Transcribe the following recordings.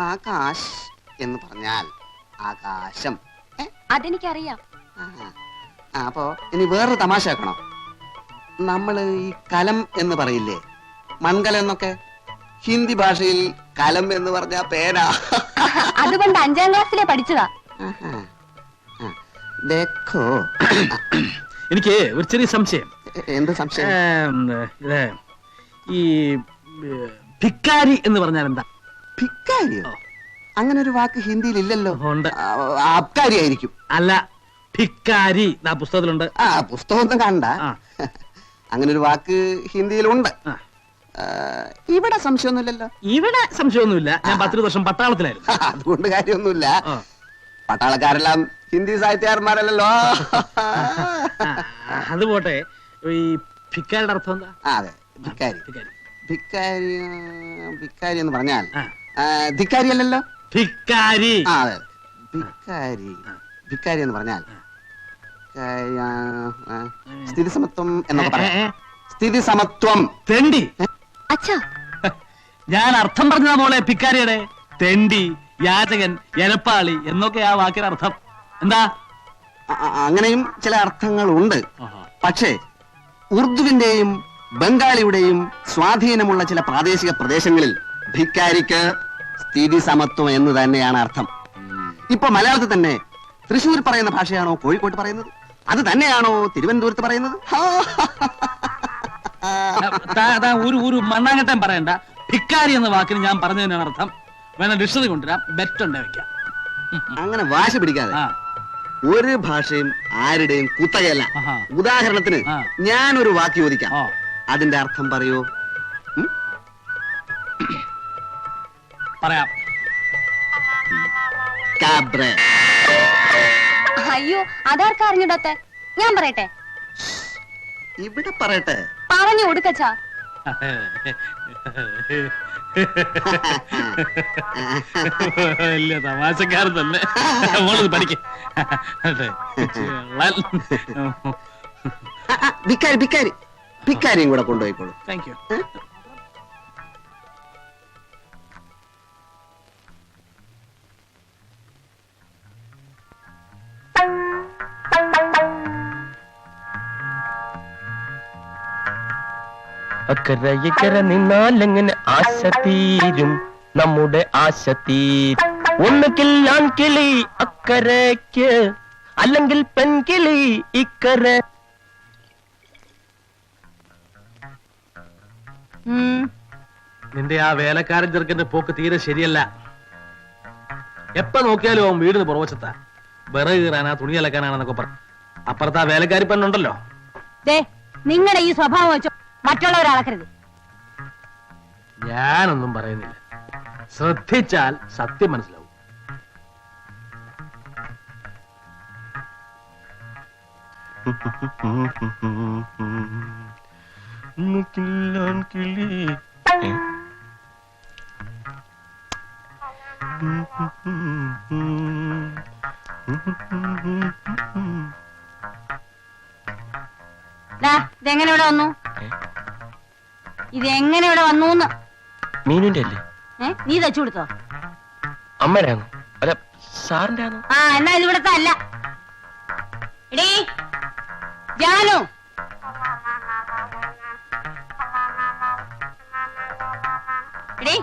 ആകാശ് എന്ന് പറഞ്ഞാൽ ആകാശം. അതെനിക്കറിയാം. അപ്പോ ഇനി വേറൊരു തമാശ ആക്കണോ? നമ്മള് ഈ കലം എന്ന് പറയില്ലേ, മൺകലം എന്നൊക്കെ. ഹിന്ദി ഭാഷയിൽ കലം എന്ന് പറഞ്ഞ പേന. അതുകൊണ്ട് 5ാം ക്ലാസ്സിലെ പഠിച്ചതാ. എനിക്ക് ഒരു ചെറിയ സംശയം. എന്ത് സംശയം? ഈ ഭിക്കാരി എന്ന് പറഞ്ഞാൽ എന്താ? ഭിക്കാരിയോ? അങ്ങനെ ഒരു വാക്ക് ഹിന്ദിയിൽ ഇല്ലല്ലോ. ഉണ്ട്. അബ്കാരി ആയിരിക്കും. അല്ല, ഭിക്കാരി പുസ്തകത്തിലുണ്ട്. പുസ്തകമൊന്നും കണ്ട. അങ്ങനെ ഒരു വാക്ക് ഹിന്ദിയിലുണ്ട്. ഇവിടെ സംശയമൊന്നുമില്ലല്ലോ. ഇവിടെ സംശയമൊന്നുമില്ല. ഞാൻ 10 വർഷം പട്ടാളത്തിലായിരുന്നു. അതുകൊണ്ട് കാര്യമൊന്നുമില്ല. പട്ടാളക്കാരെല്ലാം ഹിന്ദി സാഹിത്യകാരന്മാരല്ലോ. അത് പോട്ടെ, ഈ ഭിക്കാരിയുടെ അർത്ഥം എന്താ? അതെ, ഭിക്കാരി. ഭിക്കാരി ഭിക്കാരി എന്ന് പറഞ്ഞാൽ ധിക്കാരി അല്ലല്ലോ. ഭിക്കാരി. അതെ, ഭിക്കാരി. ഭിക്കാരി എന്ന് പറഞ്ഞാൽ സ്ഥിതി സമത്വം എന്നൊക്കെ പറയാം. സ്ഥിതി സമത്വം. തെണ്ടി. അച്ഛാ, ഞാൻ അർത്ഥം പറഞ്ഞതാ മോളെ. ഭിക്കാരിയുടെ തെണ്ടി, യാചകൻ, എലപ്പാളി എന്നൊക്കെ ആ വാക്കിന്റെ അർത്ഥം. എന്താ? അങ്ങനെയും ചില അർത്ഥങ്ങളുണ്ട്. പക്ഷേ ഉറുദുവിന്റെയും ബംഗാളിയുടെയും സ്വാധീനമുള്ള ചില പ്രാദേശിക പ്രദേശങ്ങളിൽ ഭിക്കാരിക്ക് സ്ഥിതി സമത്വം എന്ന് തന്നെയാണ് അർത്ഥം. ഇപ്പൊ മലയാളത്തിൽ തന്നെ തൃശ്ശൂർ പറയുന്ന ഭാഷയാണോ കോഴിക്കോട്ട് പറയുന്നത്? അത് തന്നെയാണോ തിരുവനന്തപുരത്ത് പറയുന്നത്? ഒരു മണ്ണാങ്കട്ടം പറയണ്ട. ഭിക്കാരി എന്ന വാക്കിന് ഞാൻ പറഞ്ഞതിനാണ് അർത്ഥം. വേണം ഡിക്ഷണറി കൊണ്ടുവരാം, ബെറ്റുണ്ട് വെക്കാം. അങ്ങനെ വാശി പിടിക്കാതെ. ഒരു ഭാഷയും ആരുടെയും കുത്തകയല്ല. ഉദാഹരണത്തിന് ഞാനൊരു വാക്ക് ചോദിക്കാം, അതിന്റെ അർത്ഥം പറയൂ. പറയാം. അയ്യോ, അതാർക്കാ അറിഞ്ഞിടത്തെ? ഞാൻ പറയട്ടെ? ഇവിടെ പറയട്ടെ. പറഞ്ഞു കൊടുക്കച്ചാ. വലിയ തമാശക്കാരൻ തന്നെ. മോളത് പഠിക്കേ. ഭിക്കാരി ഭിക്കാരി ഭിക്കാരിയും കൂടെ കൊണ്ടുപോയിക്കോളൂ. Thank you. അക്കരെ ഇക്കരെ നിന്നാലെങ്ങനെ ആശ തീരും, നമ്മുടെ ആശ തീരും. ഒന്നുകിൽ ആൺകിളി അക്കരയ്ക്ക്, അല്ലെങ്കിൽ പെൺകിളി ഇക്കരെ. നിന്റെ ആ വേലക്കാരൻ ചെറുക്കന്റെ പോക്ക് തീരെ ശരിയല്ല. എപ്പ നോക്കിയാലും അവൻ വീടിന് പുറവശത്താ. വിറക് കീറാനാ, തുണി അലക്കാനാണെന്നൊക്കെ പറ. അപ്പുറത്ത് ആ വേലക്കാരി പെണ്ണുണ്ടല്ലോ. നിങ്ങളുടെ ഈ സ്വഭാവം വെച്ചോ മറ്റുള്ളവരാളക്കരുത്. ഞാനൊന്നും പറയുന്നില്ല. ശ്രദ്ധിച്ചാൽ സത്യം മനസ്സിലാവും. ഇതെങ്ങനെ ഇവിടെ വന്നു? ഇതെങ്ങനെ ഇവിടെ വന്നു? മീനുന്റെ അല്ലേ? നീ തച്ചു കൊടുത്തോ? അമ്മയുടെ ആണോ? അല്ല, സാറിന്റെ ആണോ? എന്നാ ഇത് ഇവിടത്തെ അല്ല. എടീ ജാനു, എടീ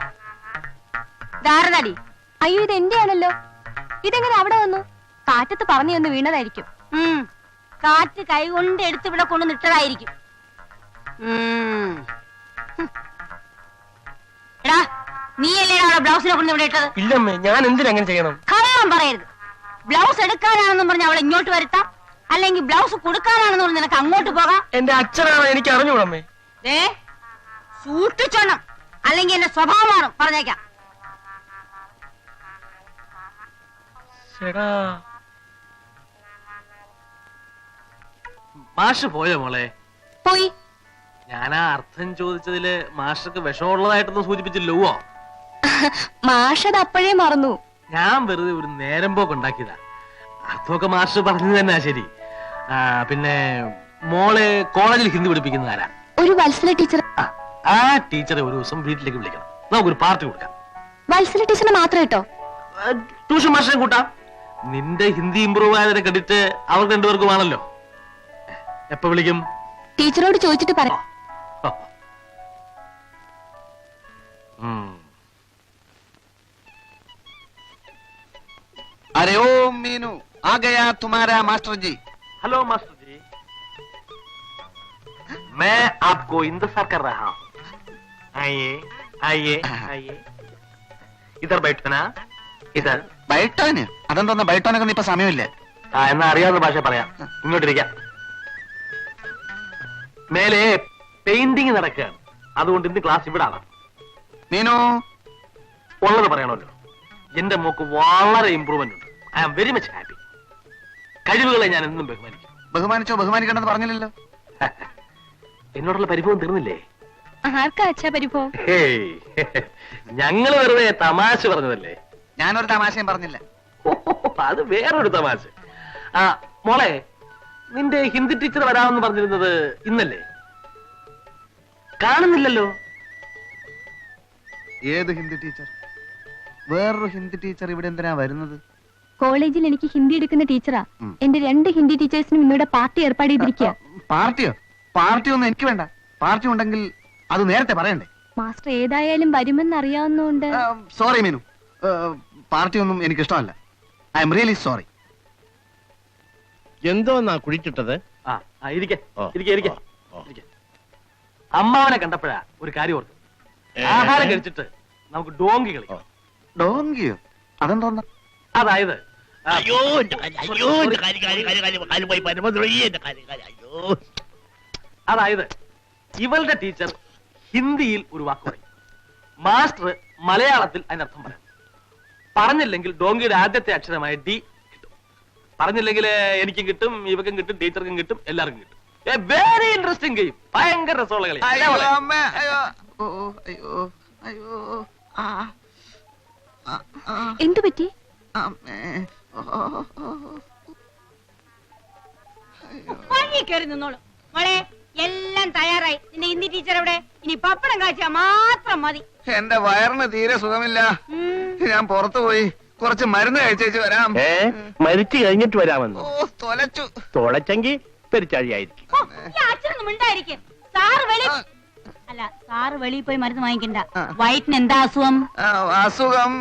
ധാരണടി. അയ്യോ, ഇത് എന്റെ ആണല്ലോ. ഇതെങ്ങനെ അവിടെ വന്നു? കാറ്റത്ത് പറഞ്ഞു ഒന്ന് വീണതായിരിക്കും. കാറ്റ് കൈകൊണ്ട് എടുത്ത് ഇവിടെ കൊണ്ട് നിട്ടതായിരിക്കും. എടാ, നീയല്ലേടാ അവിടെ ബ്ലൗസിനെ കൊണ്ട് ഇവിടെ ഇട്ടത്? ഇല്ലമ്മേ, ഞാൻ എന്തിനങ്ങനെ ചെയ്യണം? കള്ളം പറയരുത്. ബ്ലൗസ് എടുക്കാനാണെന്നും പറഞ്ഞ് അവളെ ഇങ്ങോട്ട് വരുത്താം, അല്ലെങ്കിൽ ബ്ലൗസ് കൊടുക്കാനാണെന്ന് പറഞ്ഞ് നിനക്ക് അങ്ങോട്ട് പോകാം. എന്റെ അച്ഛനാണോ? എനിക്ക് അറിഞ്ഞൂടമ്മേ. സൂക്ഷിച്ചോണം, അല്ലെങ്കിൽ എന്റെ സ്വഭാവം മാറും. പറഞ്ഞേക്കാം. മാഷ് പോയോ മോളെ? പോയി. ഞാൻ ആ അർത്ഥം ചോദിച്ചതില് മാഷക്ക് വിഷമുള്ളതായിട്ടൊന്നും സൂചിപ്പിച്ചില്ലോ? മാഷത് അപ്പോഴേ മറന്നു. ഞാൻ വെറുതെ ഒരു നേരം പോക്ക് ഉണ്ടാക്കിയതാ. അർത്ഥമൊക്കെ മാഷ് പറഞ്ഞു തന്നെ ശരി. പിന്നെ മോളെ കോളേജിൽ ഹിന്ദി പഠിപ്പിക്കുന്ന ആരാ? ഒരു വത്സല ടീച്ചർ. ആ ടീച്ചറെ ഒരു ദിവസം വീട്ടിലേക്ക് വിളിക്കണം. നമുക്കൊരു പാർട്ടി കൊടുക്കാം. വത്സല ടീച്ചറിനെ മാത്രം കേട്ടോ? ട്യൂഷൻ മാഷിനെ കൂട്ടാം. നിന്റെ ഹിന്ദി ഇമ്പ്രൂവ് ആയതിനെ കണ്ടിട്ട് അവർ രണ്ടുപേർക്കുമാണല്ലോ. എപ്പോ വിളിക്കും? ടീച്ചറോട് ചോദിച്ചിട്ട് പറ. अरे ओ मीनू, आ गया तुम्हारा मास्टर जी. हेलो मास्टर जी, मैं आपको इंतजार कर रहा हूँ. आइए आइए आइए, इधर बैठना. इधर ബൈട്ടോന്? അതെന്തോന്ന് ബൈട്ടോനൊക്കെ ഇപ്പൊ സമയമില്ല. എന്നാ അറിയാവുന്ന ഭാഷ പറയാം. ഇങ്ങോട്ടിരിക്കാം. മേലെ പെയിന്റിങ് നടക്കുകയാണ്, അതുകൊണ്ട് ഇന്ന് ക്ലാസ് ഇവിടെ ആണ്. മീനു, ഉള്ളത് പറയണമല്ലോ. എന്റെ മോക്ക് വളരെ ഇമ്പ്രൂവ്മെന്റ് ഉണ്ട്. I am very much happy. കഴിവുകളെ ഞാൻ എന്നും ബഹുമാനിക്കും. ബഹുമാനിച്ചോ? ബഹുമാനിക്കണ്ടെന്ന് പറഞ്ഞില്ലല്ലോ. എന്നോടുള്ള പരിഭവം തീർന്നില്ലേ? ആർക്കാ അച്ഛാ പരിഭവം? ഞങ്ങള് വെറുതെ തമാശ പറഞ്ഞതല്ലേ. ഞാനൊരു തമാശയും പറഞ്ഞില്ല. അത് വേറൊരു തമാശ. ആ മോളെ, നിന്റെ ഹിന്ദി ടീച്ചർ വരാമെന്ന് പറഞ്ഞിരുന്നത് ഇന്നല്ലേ? കാണുന്നില്ലല്ലോ. ഏത് ഹിന്ദി ടീച്ചർ? വേറൊരു ഹിന്ദി ടീച്ചർ ഇവിടെ എന്തിനാ വരുന്നത്? കോളേജിൽ എനിക്ക് ഹിന്ദി എടുക്കുന്ന ടീച്ചറാ. എന്റെ 2 ഹിന്ദി ടീച്ചേഴ്സിനും ഇന്നിവിടെ പാർട്ടി ഏർപ്പാട് ചെയ്തിരിക്കുക. പാർട്ടിയോ? പാർട്ടിയൊന്നും എനിക്ക് വേണ്ട. പാർട്ടി ഉണ്ടെങ്കിൽ അത് നേരത്തെ പറയണ്ടേ? മാസ്റ്റർ ഏതായാലും വരുമെന്ന് അറിയാവുന്നതുകൊണ്ട്. സോറി മീനു, പാർട്ടിയൊന്നും എനിക്ക് ഇഷ്ടമല്ല. I am really sorry. എന്തോന്നാ കുഴിച്ചിട്ടത്? അമ്മാവനെ കണ്ടപ്പോഴാ ഒരു കാര്യം ഓർത്തു. ആഹാരം കഴിച്ചിട്ട് നമുക്ക് ഡോങ്കി കളിക്കാം. ഡോങ്കിയോ? അതെന്തോന്നാ? അതായത് അയ്യോ അതായത് ഇവളുടെ ടീച്ചർ ഹിന്ദിയിൽ ഒരു വാക്ക് പറയും, മാസ്റ്റർ മലയാളത്തിൽ അതിനർത്ഥം പറയും. പറഞ്ഞില്ലെങ്കിൽ ഡോങ്കിയുടെ ആദ്യത്തെ അക്ഷരമായ ഡി കിട്ടും. പറഞ്ഞില്ലെങ്കിൽ എനിക്കും കിട്ടും, ഇവക്കും കിട്ടും, ടീച്ചർക്കും കിട്ടും, എല്ലാവർക്കും കിട്ടും. Very interesting game. ഭയങ്കര രസമുള്ള കളി. എന്തു പറ്റി? കയറി നിന്നോളൂ മോളെ. എല്ലാം തയ്യാറായി. നിന്റെ ഹിന്ദി ടീച്ചർ എവിടെ? ഇനി പപ്പടം കാഴ്ച മാത്രം മതി. എന്റെ വയറിന് തീരെ സുഖമില്ല. ഞാൻ പുറത്തു പോയി കുറച്ച് മരുന്ന് കഴിച്ചേച്ച് വരാം. മരിച്ചു കഴിഞ്ഞിട്ട് വരാമെന്ന്? തൊലച്ചു. തുളച്ചെങ്കിൽ പെരിച്ചാഴിയായിരിക്കും. അച്ഛനൊന്നും ഉണ്ടായിരിക്കും. സാറ് വെളിയിൽ പോയി മരുന്ന് വാങ്ങിക്കണ്ട. വയറ്റിന് എന്താ അസുഖം? അസുഖം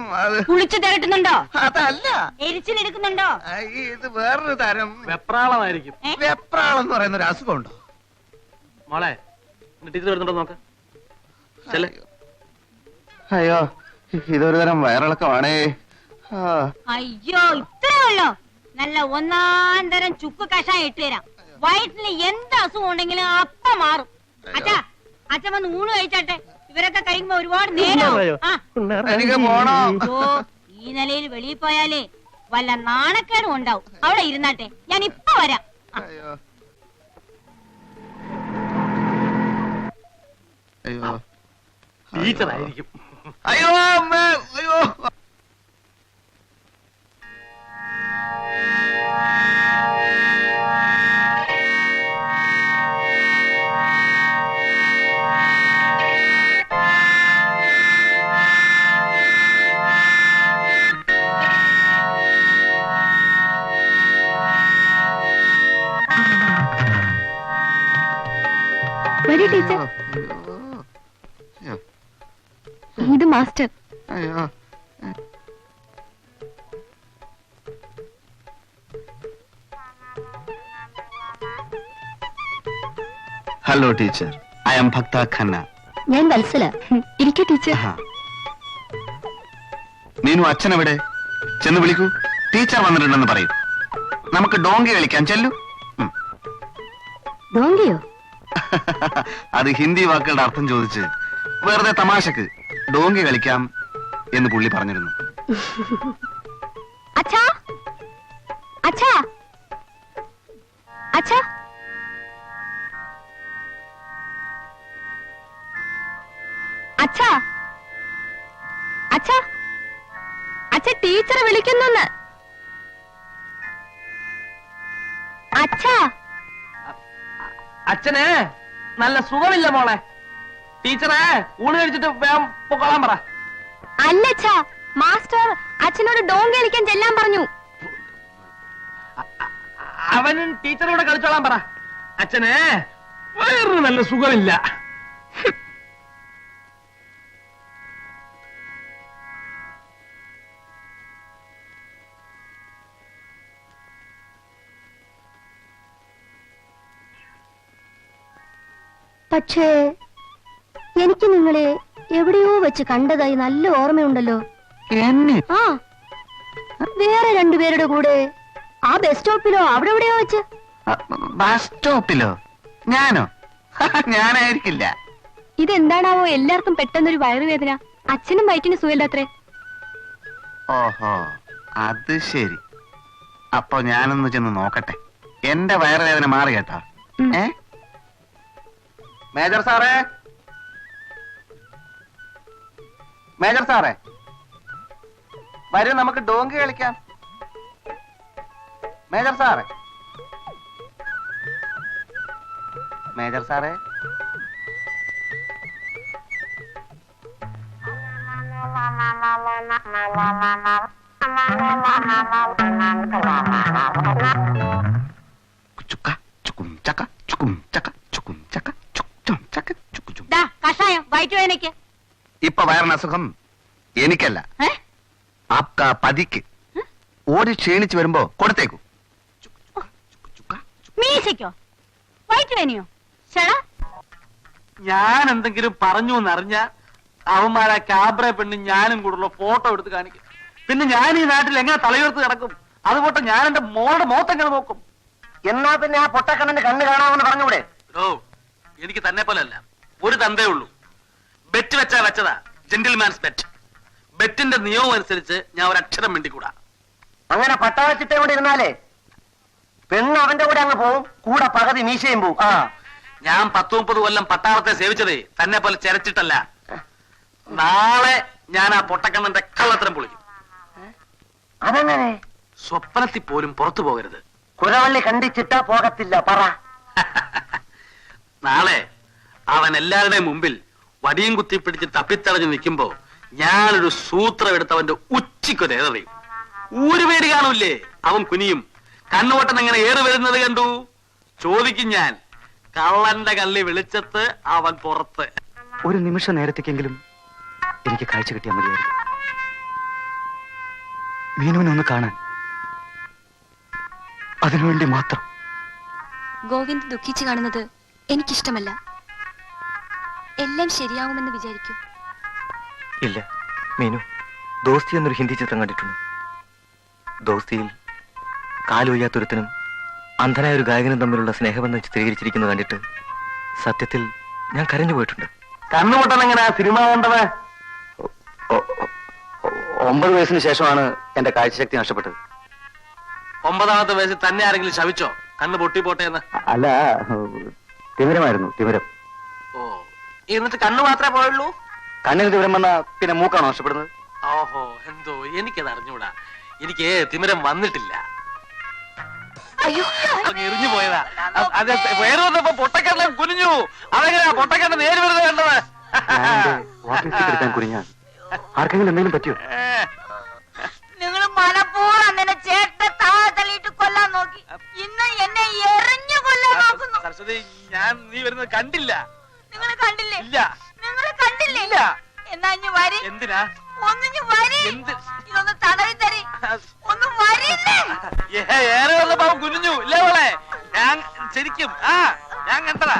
കുളിച്ചു തിരട്ടുന്നുണ്ടോ? അതല്ല. എരിച്ചിലെടുക്കുന്നുണ്ടോ? ഇത് വേറൊരു തരം വെപ്രാളമായിരിക്കും. വെപ്രാളം എന്ന് പറയുന്ന ഒരു അസുഖം ഉണ്ടോ? മോളെ, ടീച്ചർ വരുന്നുണ്ടോ നോക്ക്. അയ്യോ, ഇതൊരു തരം വയറിളക്കമാണേ. അയ്യോ, ഇത്രേ ഉള്ളോ? നല്ല 1-ാം തരം ചുക്ക് കഷായം ഇട്ട് തരാം. വയറ്റിന് എന്ത് അസുഖം ഉണ്ടെങ്കിലും അപ്പ മാറും. അച്ഛാ, അച്ഛൻ വന്ന് ഊണ് കഴിച്ചാട്ടെ. ഇവരൊക്കെ കഴിക്കുമ്പോ ഒരുപാട് നേരം. എനിക്ക് പോണോ? ഈ നിലയിൽ വെളിയിൽ പോയാലേ വല്ല നാണക്കേടും ഉണ്ടാവും. അവിടെ ഇരുന്നാട്ടെ, ഞാൻ ഇപ്പൊ വരാം. അയ്യോ അയ്യോ ടീച്ചറായിരിക്കും. അയ്യോ അമ്മ, അയ്യോ. വരൂ ടീച്ചർ. ഇത് മാസ്റ്റർ. അയ്യോ, ഹലോ ടീച്ചർ, ഐ ആം ഭക്ത ഖന്ന. ഞാൻ വത്സല. ഇരിക്കൂ ടീച്ചർ. മീനു, അച്ഛനെവിടെ? ചെന്ന് വിളിക്കൂ. ടീച്ചർ വന്നിട്ടുണ്ടെന്ന് പറയൂ. നമുക്ക് ഡോങ്കി കളിക്കാൻ. ചെല്ലു. ഡോങ്കിയോ? അത് ഹിന്ദി വാക്കുകളുടെ അർത്ഥം ചോദിച്ച് വെറുതെ തമാശക്ക് ഡോങ്കി കളിക്കാം എന്ന് പുള്ളി പറഞ്ഞിരുന്നു. അച്ഛാ, അച്ഛാ, അച്ഛാ, അച്ഛാ, അച്ഛാ, അച്ഛ ടീച്ചറെ വിളിക്കുന്നു. അച്ഛാ, അച്ഛന് നല്ല സുഖമില്ല മോളെ. ടീച്ചറെ ഊണ് കഴിച്ചിട്ട് വേഗം പൊക്കോളാൻ പറ. അല്ലച്ചാ, മാസ്റ്റർ അച്ഛനോട് ഡോങ്കി കളിക്കാൻ ചെല്ലാൻ പറഞ്ഞു. അവനും ടീച്ചറോട് കളിച്ചോളാൻ പറ. അച്ഛനെ വയറിന് നല്ല സുഖമില്ല. പക്ഷേ എനിക്ക് നിങ്ങളെ എവിടെയോ വെച്ച് കണ്ടതായി നല്ല ഓർമ്മയുണ്ടല്ലോ. എന്നെ ആ, വേറെ രണ്ടുപേരുടെ കൂടെ ആ ബസ് സ്റ്റോപ്പിലോ അവിടെ എവിടെയോ വെച്ച്. ബസ് സ്റ്റോപ്പിലോ? ഞാനോ? ഞാനായിരിക്കില്ല. ഇതെന്താണാവോ എല്ലാവർക്കും പെട്ടെന്നൊരു വയറുവേദന? അച്ഛനും വയറ്റിന് സുഖമില്ലാത്രേ. ഓഹോ, അത് ശരി. അപ്പൊ ഞാനൊന്ന് ചെന്ന് നോക്കട്ടെ. എന്റെ വയറുവേദന മാറി കേട്ടോ. ഏ മേജർ സാറേ, മേജർ സാറേ, വരൂ നമുക്ക് ഡോങ്കി കളിക്കാം. മേജർ സാറേ, മേജർ സാറേ, കഷായം വയറ്റുവേദനയ്ക്ക്. ഇപ്പൊ വയറിന് അസുഖം എനിക്കല്ല, ആപ്കാ പതിക്ക്. ഓടി ക്ഷീണിച്ചു വരുമ്പോ കൊടുത്തേക്കൂ. മീശയ്ക്കോ? വയറ്റുവേദനയോ? ചേടാ, ഞാൻ എന്തെങ്കിലും പറഞ്ഞു എന്നറിഞ്ഞ അവന്മാരാ ക്യാബ്ര പെണ്ണ് ഞാനും കൂടുള്ള ഫോട്ടോ എടുത്ത് കാണിക്കും. പിന്നെ ഞാൻ ഈ നാട്ടിൽ എങ്ങനെ തലയുയർത്ത് കിടക്കും? അതുപോട്ടെ ഞാൻ എന്റെ മോളുടെ മുഖത്തെങ്ങനെ നോക്കും? എന്നാ പിന്നെ ആ പൊട്ടക്കണ്ണന്റെ കണ്ണ് കാണാമെന്ന് പറഞ്ഞൂടെ? ഓ, എനിക്ക് തന്നെ പോലെ അല്ല, ഒരു തന്തേ ഉള്ളൂ. ബെറ്റ് വെച്ചാ വെച്ചതാ, ജെന്റിൽമാൻസ് ബെറ്റ്. ബെറ്റിന്റെ നിയമം അനുസരിച്ച് ഞാൻ ഒരു അക്ഷരം മിണ്ടിക്കൂടാ. അങ്ങനെ പട്ടാളച്ചിട്ടേ കൂടെ ഇരുന്നാലേ പെണ്ണ് അവന്റെ കൂടെ അങ്ങ് പോവും, കൂടെ പകുതി മീശയും പോവും. ആ, ഞാൻ 10-30 കൊല്ലം പട്ടാളത്തെ സേവിച്ചതേ തന്നെ പോലെ ചെരച്ചിട്ടല്ല. നാളെ ഞാൻ ആ പൊട്ടക്കണ്ണന്റെ കള്ളത്തരം പൊളിക്കും. അതെങ്ങനെ? സ്വപ്നത്തിൽ പോലും പുറത്തു പോകരുത്. കുരവള്ളി കണ്ടിച്ചിട്ടാ പോകത്തില്ല, പറ. നാളെ അവൻ എല്ലാവരുടെയും മുമ്പിൽ വടിയും കുത്തി പിടിച്ച് തപ്പിത്തടഞ്ഞു നിൽക്കുമ്പോ ഞാനൊരു സൂത്രം എടുത്ത് അവന്റെ ഉച്ചിക്കൊരു ഏറിയും. ഊരുപേടി കാണൂല്ലേ? അവൻ കുനിയും. കണ്ണുവട്ടൻ എങ്ങനെ ഏറി വരുന്നത് കണ്ടു ചോദിക്കും ഞാൻ. കള്ളന്റെ കള്ളി വെളിച്ചത്ത് അവൻ പുറത്ത്. ഒരു നിമിഷ നേരത്തേക്കെങ്കിലും എനിക്ക് കാഴ്ച കിട്ടിയാൽ മതിയായിരുന്നു. മീനുവിനെ ഒന്ന് കാണാൻ, അതിനുവേണ്ടി മാത്രം. ഗോവിന്ദ് ദുഃഖിച്ചു കാണുന്നത് എനിക്കിഷ്ടമല്ല. എല്ലാം ശരിയാവുമെന്ന് വിചാരിക്കൂ. ഇല്ല മീനു, ദോസ്തി എന്നൊരു ഹിന്ദി ചിത്രം കണ്ടിട്ടുണ്ട്. ദോസ്തിയിൽ കാലൊയ്യാത്തൊരുത്തനും അന്ധനായ ഒരു ഗായകനും തമ്മിലുള്ള സ്നേഹബന്ധം ചിത്രീകരിച്ചിരിക്കുന്നത് കണ്ടിട്ട് സത്യത്തിൽ ഞാൻ കരഞ്ഞു പോയിട്ടുണ്ട്. കണ്ണുപൊട്ടൻ എങ്ങനെ സിനിമ കണ്ടത്? 9 വയസ്സിന് ശേഷമാണ് എന്റെ കാഴ്ചശക്തി നഷ്ടപ്പെട്ടത്. 9ാമത്തെ വയസ്സിൽ തന്നെ ആരെങ്കിലും ശവിച്ചോ കണ്ണ് പൊട്ടിപ്പോട്ടെ എന്ന്? അല്ല, തിമിരമായിരുന്നു, തിമിരം. ഓ, എന്നിട്ട് കണ്ണ് മാത്രമേ പോയുള്ളൂ? കണ്ണിന് തിമിരം വന്നാ പിന്നെ മൂക്കാണോ നഷ്ടപ്പെടുന്നത്? ഓഹോ, എന്തോ എനിക്കത് അറിഞ്ഞൂടാ. എനിക്ക് തിമിരം വന്നിട്ടില്ല. എറിഞ്ഞു പോയതാ. അതെ, വേറെ വന്നപ്പോ പൊട്ടക്കണ്ണൻ കുനിഞ്ഞു. അതെങ്ങനെയാ പൊട്ടക്കണ്ണൻ നേര് വരുന്നത് കണ്ടത്? എടുക്കാൻ കുനിഞ്ഞാൽ ആർക്കെങ്കിലും എന്തെങ്കിലും പറ്റിയോ? നിങ്ങൾ മനപ്പൂർവ്വം നിന്നെ ചേട്ടനെ താഴെ തള്ളിയിട്ട് കൊല്ലാൻ നോക്കി. ഇന്ന് എന്നെ എറിഞ്ഞു കൊല്ലാൻ നോക്കുന്നു. സരസ്വതി, ഞാൻ നീ വരുന്നത് കണ്ടില്ല. നിങ്ങൾ കണ്ടില്ലേ? ഇല്ല. നിങ്ങൾ കണ്ടില്ലേ? ഇല്ല. എന്നാ ഇഞ്ഞ് വരി. എന്തിനാ? ഒന്നിഞ്ഞ് വരി. എന്ത്? ഇതൊന്ന് തടവി തരി. ഒന്ന് വരില്ലേ? ഏറെ വന്നപ്പോ അവൻ കുനിഞ്ഞു ഇല്ലേ മോളെ? ഞാൻ ശരിക്കും ഞാൻ കണ്ടതാ.